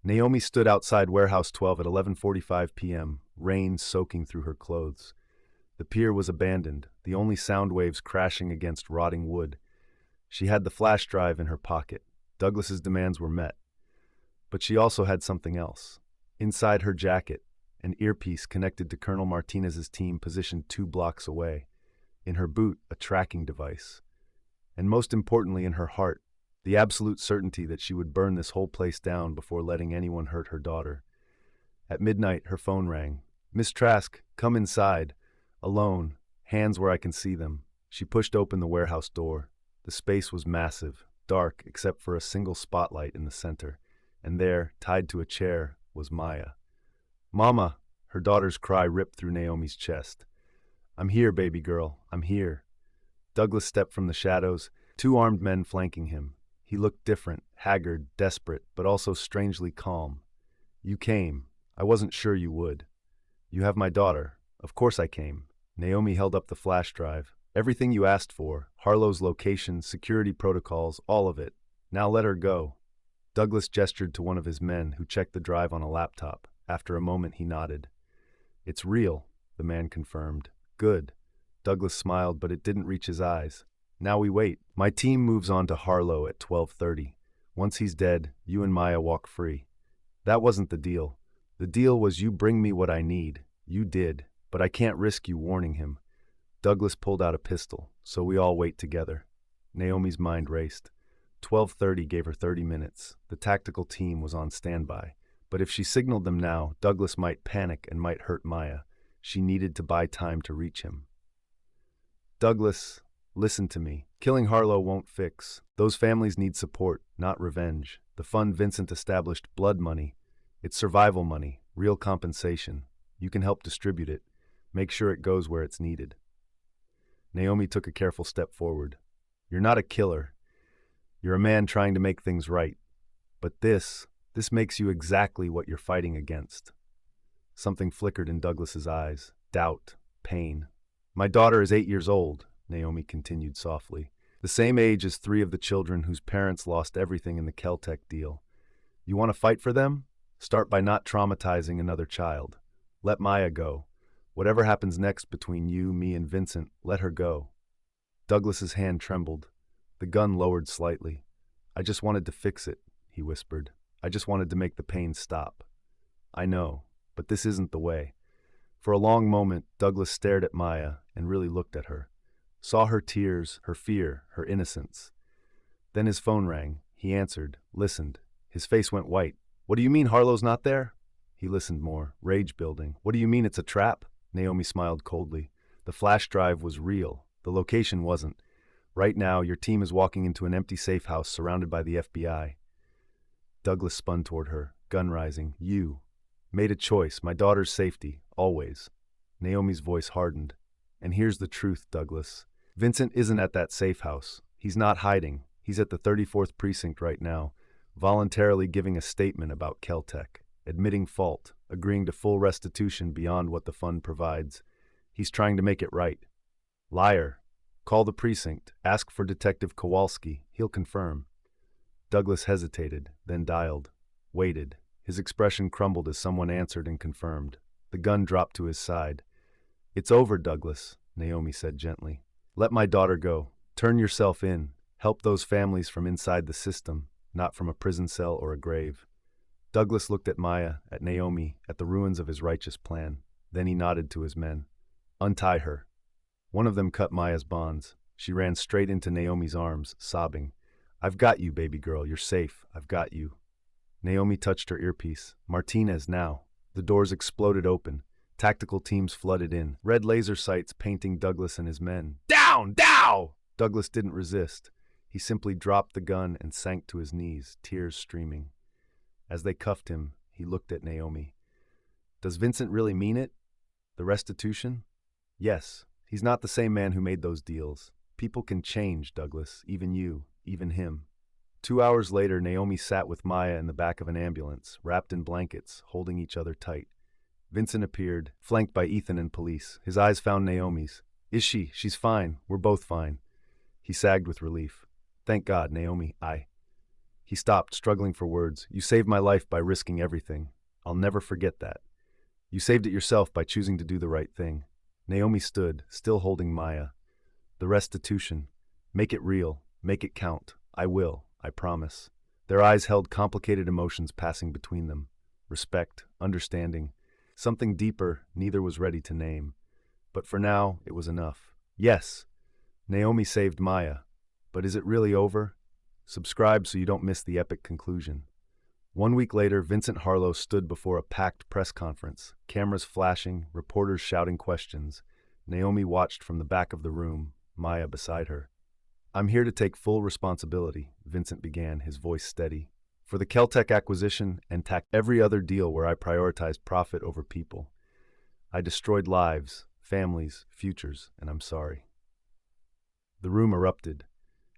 Naomi stood outside Warehouse 12 at 11:45 p.m., rain soaking through her clothes. The pier was abandoned, the only sound waves crashing against rotting wood. She had the flash drive in her pocket. Douglas's demands were met. But she also had something else. Inside her jacket, an earpiece connected to Colonel Martinez's team positioned 2 blocks away. In her boot, a tracking device. And most importantly, in her heart, the absolute certainty that she would burn this whole place down before letting anyone hurt her daughter. At midnight, her phone rang. "Miss Trask, come inside. Alone, hands where I can see them." She pushed open the warehouse door. The space was massive, dark except for a single spotlight in the center. And there, tied to a chair, was Maya. "Mama!" Her daughter's cry ripped through Naomi's chest. "I'm here, baby girl. I'm here." Douglas stepped from the shadows, 2 armed men flanking him. He looked different, haggard, desperate, but also strangely calm. "You came. I wasn't sure you would. You have my daughter. Of course I came." Naomi held up the flash drive. "Everything you asked for, Harlow's location, security protocols, all of it. Now let her go." Douglas gestured to one of his men, who checked the drive on a laptop. After a moment, he nodded. "It's real," the man confirmed. "Good." Douglas smiled, but it didn't reach his eyes. "Now we wait. My team moves on to Harlow at 12:30. Once he's dead, you and Maya walk free." "That wasn't the deal. The deal was you bring me what I need. You did, but I can't risk you warning him." Douglas pulled out a pistol, "So we all wait together." Naomi's mind raced. 12:30 gave her 30 minutes. The tactical team was on standby. But if she signaled them now, Douglas might panic and might hurt Maya. She needed to buy time to reach him. "Douglas, listen to me. Killing Harlow won't fix. Those families need support, not revenge. The fund Vincent established, blood money. It's survival money, real compensation. You can help distribute it. Make sure it goes where it's needed." Naomi took a careful step forward. "You're not a killer. You're a man trying to make things right. But this makes you exactly what you're fighting against." Something flickered in Douglas's eyes. Doubt, pain. "My daughter is 8 years old," Naomi continued softly. "The same age as 3 of the children whose parents lost everything in the Keltec deal. You want to fight for them? Start by not traumatizing another child. Let Maya go. Whatever happens next between you, me, and Vincent, let her go." Douglas's hand trembled. The gun lowered slightly. "I just wanted to fix it," he whispered. "I just wanted to make the pain stop." "I know, but this isn't the way." For a long moment, Douglas stared at Maya and really looked at her. Saw her tears, her fear, her innocence. Then his phone rang. He answered, listened. His face went white. "What do you mean Harlow's not there?" He listened more, rage building. "What do you mean it's a trap?" Naomi smiled coldly. "The flash drive was real. The location wasn't. Right now, your team is walking into an empty safe house surrounded by the FBI." Douglas spun toward her, gun rising. "You made a choice, my daughter's safety, always." Naomi's voice hardened. "And here's the truth, Douglas. Vincent isn't at that safe house. He's not hiding. He's at the 34th precinct right now, voluntarily giving a statement about Keltec, admitting fault, agreeing to full restitution beyond what the fund provides. He's trying to make it right." "Liar. Call the precinct. Ask for Detective Kowalski. He'll confirm." Douglas hesitated, then dialed. Waited. His expression crumbled as someone answered and confirmed. The gun dropped to his side. "It's over, Douglas," Naomi said gently. "Let my daughter go. Turn yourself in. Help those families from inside the system, not from a prison cell or a grave." Douglas looked at Maya, at Naomi, at the ruins of his righteous plan. Then he nodded to his men. "Untie her." One of them cut Maya's bonds. She ran straight into Naomi's arms, sobbing. "I've got you, baby girl. You're safe. I've got you." Naomi touched her earpiece. "Martinez, now." The doors exploded open. Tactical teams flooded in, red laser sights painting Douglas and his men. "Down! Down!" Douglas didn't resist. He simply dropped the gun and sank to his knees, tears streaming. As they cuffed him, he looked at Naomi. "Does Vincent really mean it? The restitution?" "Yes. He's not the same man who made those deals. People can change, Douglas. Even you. Even him." 2 hours later, Naomi sat with Maya in the back of an ambulance, wrapped in blankets, holding each other tight. Vincent appeared, flanked by Ethan and police. His eyes found Naomi's. Is she? She's fine. We're both fine. He sagged with relief. Thank God, Naomi. He stopped, struggling for words. You saved my life by risking everything. I'll never forget that. You saved it yourself by choosing to do the right thing. Naomi stood, still holding Maya. The restitution. Make it real. Make it count. I will. I promise. Their eyes held complicated emotions passing between them. Respect, understanding. Something deeper neither was ready to name. But for now, it was enough. Yes, Naomi saved Maya. But is it really over? Subscribe so you don't miss the epic conclusion. 1 week later, Vincent Harlow stood before a packed press conference, cameras flashing, reporters shouting questions. Naomi watched from the back of the room, Maya beside her. I'm here to take full responsibility, Vincent began, his voice steady, for the Keltec acquisition and every other deal where I prioritized profit over people. I destroyed lives, families, futures, and I'm sorry. The room erupted.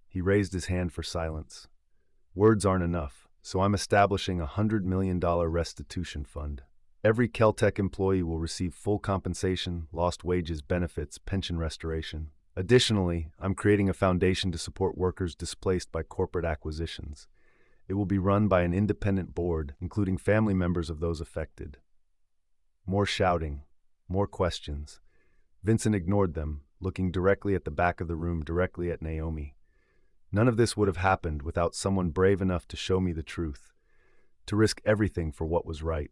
He raised his hand for silence. Words aren't enough, so I'm establishing a $100 million restitution fund. Every Keltec employee will receive full compensation, lost wages, benefits, pension restoration. Additionally, I'm creating a foundation to support workers displaced by corporate acquisitions. It will be run by an independent board, including family members of those affected. More shouting, more questions. Vincent ignored them, looking directly at the back of the room, directly at Naomi. None of this would have happened without someone brave enough to show me the truth, to risk everything for what was right.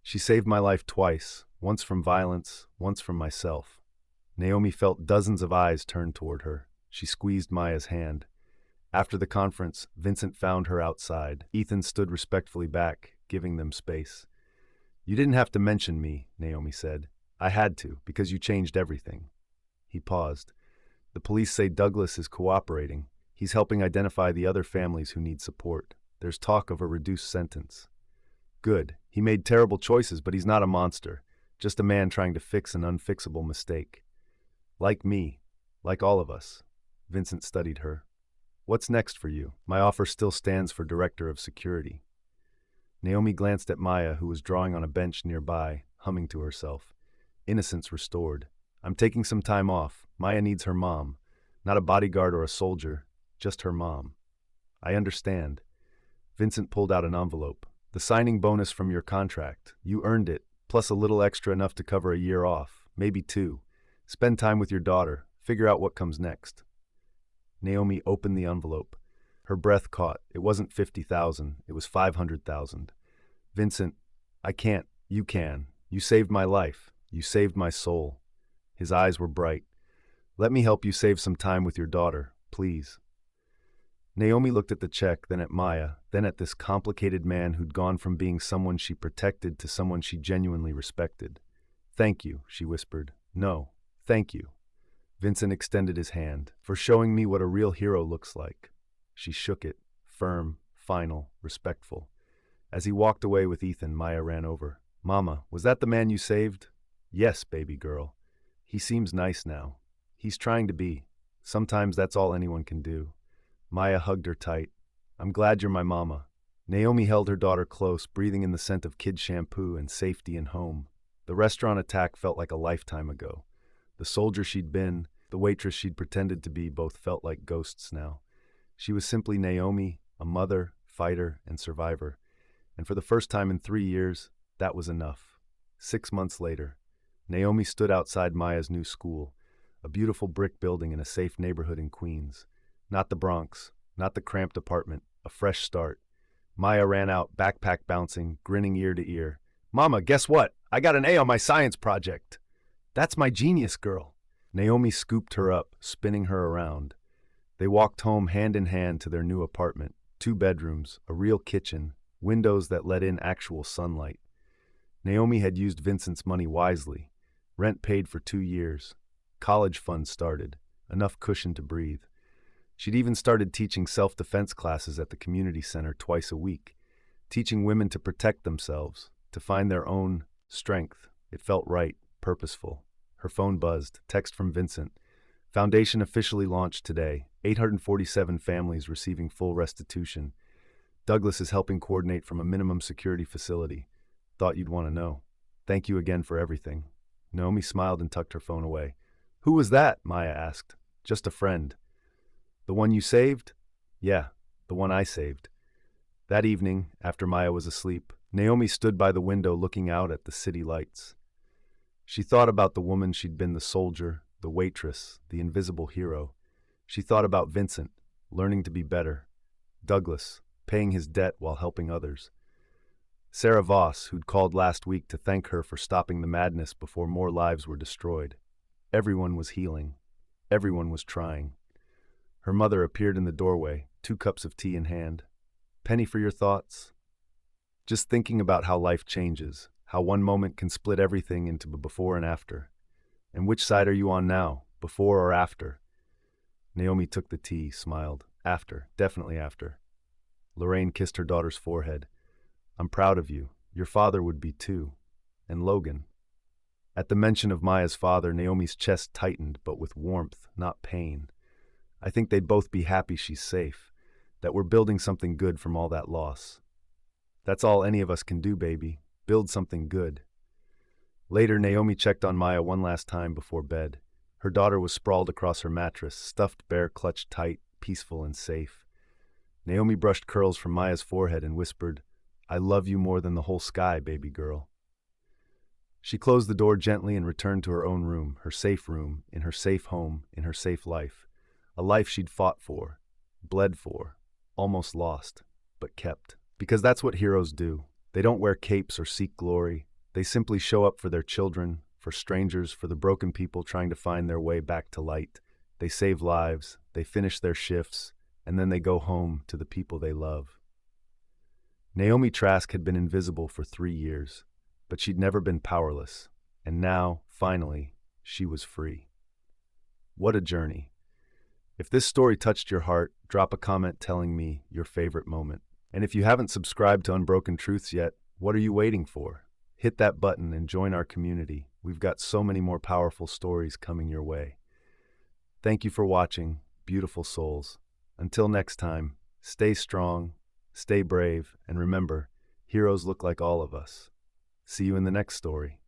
She saved my life twice, once from violence, once from myself. Naomi felt dozens of eyes turned toward her. She squeezed Maya's hand. After the conference, Vincent found her outside. Ethan stood respectfully back, giving them space. You didn't have to mention me, Naomi said. I had to, because you changed everything. He paused. The police say Douglas is cooperating. He's helping identify the other families who need support. There's talk of a reduced sentence. Good. He made terrible choices, but he's not a monster. Just a man trying to fix an unfixable mistake. Like me. Like all of us. Vincent studied her. What's next for you? My offer still stands for Director of Security. Naomi glanced at Maya, who was drawing on a bench nearby, humming to herself. Innocence restored. I'm taking some time off. Maya needs her mom. Not a bodyguard or a soldier. Just her mom. I understand. Vincent pulled out an envelope. The signing bonus from your contract. You earned it, plus a little extra enough to cover a year off, maybe 2. Spend time with your daughter. Figure out what comes next. Naomi opened the envelope. Her breath caught. It wasn't 50,000. It was 500,000. Vincent, I can't. You can. You saved my life. You saved my soul. His eyes were bright. Let me help you save some time with your daughter, please. Naomi looked at the check, then at Maya, then at this complicated man who'd gone from being someone she protected to someone she genuinely respected. Thank you, she whispered. No, thank you. Vincent extended his hand, for showing me what a real hero looks like. She shook it, firm, final, respectful. As he walked away with Ethan, Maya ran over. Mama, was that the man you saved? Yes, baby girl. He seems nice now. He's trying to be. Sometimes that's all anyone can do. Maya hugged her tight. I'm glad you're my mama. Naomi held her daughter close, breathing in the scent of kid shampoo and safety and home. The restaurant attack felt like a lifetime ago. The soldier she'd been, the waitress she'd pretended to be, both felt like ghosts now. She was simply Naomi, a mother, fighter, and survivor. And for the first time in 3 years, that was enough. 6 months later, Naomi stood outside Maya's new school, a beautiful brick building in a safe neighborhood in Queens. Not the Bronx, not the cramped apartment, a fresh start. Maya ran out, backpack bouncing, grinning ear to ear. Mama, guess what? I got an A on my science project. That's my genius, girl. Naomi scooped her up, spinning her around. They walked home hand in hand to their new apartment. 2 bedrooms, a real kitchen, windows that let in actual sunlight. Naomi had used Vincent's money wisely. Rent paid for 2 years. College funds started, enough cushion to breathe. She'd even started teaching self-defense classes at the community center twice a week, teaching women to protect themselves, to find their own strength. It felt right, purposeful. Her phone buzzed. Text from Vincent. Foundation officially launched today. 847 families receiving full restitution. Douglas is helping coordinate from a minimum security facility. Thought you'd want to know. Thank you again for everything. Naomi smiled and tucked her phone away. Who was that? Maya asked. Just a friend. The one you saved? Yeah, the one I saved. That evening, after Maya was asleep, Naomi stood by the window looking out at the city lights. She thought about the woman she'd been, the soldier, the waitress, the invisible hero. She thought about Vincent, learning to be better. Douglas, paying his debt while helping others. Sarah Voss, who'd called last week to thank her for stopping the madness before more lives were destroyed. Everyone was healing. Everyone was trying. Her mother appeared in the doorway, 2 cups of tea in hand. Penny, for your thoughts? Just thinking about how life changes, how one moment can split everything into before and after. And which side are you on now, before or after? Naomi took the tea, smiled. After, definitely after. Lorraine kissed her daughter's forehead. I'm proud of you. Your father would be too. And Logan. At the mention of Maya's father, Naomi's chest tightened, but with warmth, not pain. I think they'd both be happy she's safe, that we're building something good from all that loss. That's all any of us can do, baby. Build something good. Later, Naomi checked on Maya one last time before bed. Her daughter was sprawled across her mattress, stuffed bear clutched tight, peaceful and safe. Naomi brushed curls from Maya's forehead and whispered, I love you more than the whole sky, baby girl. She closed the door gently and returned to her own room, her safe room, in her safe home, in her safe life. A life she'd fought for, bled for, almost lost, but kept. Because that's what heroes do. They don't wear capes or seek glory. They simply show up for their children, for strangers, for the broken people trying to find their way back to light. They save lives, they finish their shifts, and then they go home to the people they love. Naomi Trask had been invisible for 3 years, but she'd never been powerless, and now, finally, she was free. What a journey. If this story touched your heart, drop a comment telling me your favorite moment. And if you haven't subscribed to Unbroken Truths yet, what are you waiting for? Hit that button and join our community. We've got so many more powerful stories coming your way. Thank you for watching, beautiful souls. Until next time, stay strong, stay brave, and remember, heroes look like all of us. See you in the next story.